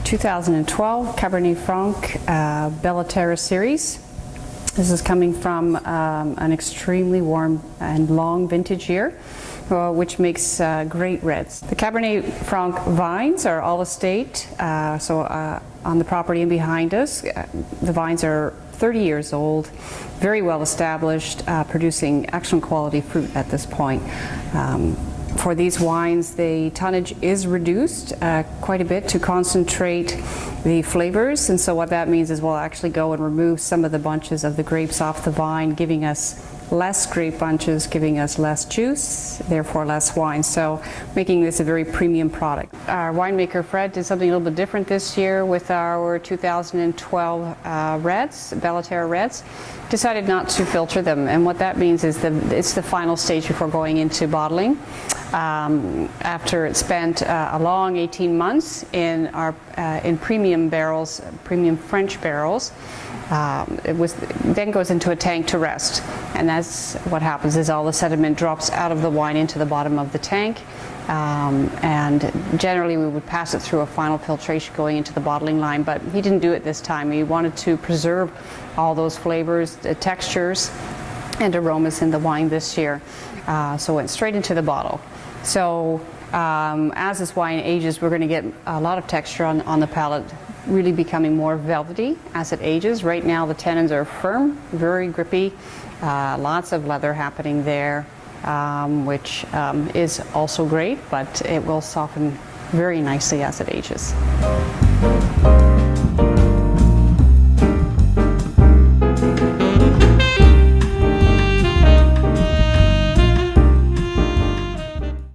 2012 Cabernet Franc Terra series. This is coming from an extremely warm and long vintage year, which makes great reds. The Cabernet Franc vines are all estate, on the property and behind us. The vines are 30 years old, very well established, producing excellent quality fruit at this point. For these wines, the tonnage is reduced quite a bit to concentrate the flavors, and so what that means is we'll actually go and remove some of the bunches of the grapes off the vine, giving us less grape bunches, giving us less juice, therefore less wine, so making this a very premium product. Our winemaker Fred did something a little bit different this year with our 2012 reds, Terra reds. Decided not to filter them, and what that means is it's the final stage before going into bottling. After it spent a long 18 months in premium barrels, premium French barrels, then goes into a tank to rest, and that's what happens is all the sediment drops out of the wine into the bottom of the tank, and generally we would pass it through a final filtration going into the bottling line, but he didn't do it this time. He wanted to preserve all those flavors, the textures and aromas in the wine this year, so went straight into the bottle. So as this wine ages, we're going to get a lot of texture on the palate, really becoming more velvety as it ages. Right now the tannins are firm, very grippy, lots of leather happening there, which is also great, but it will soften very nicely as it ages.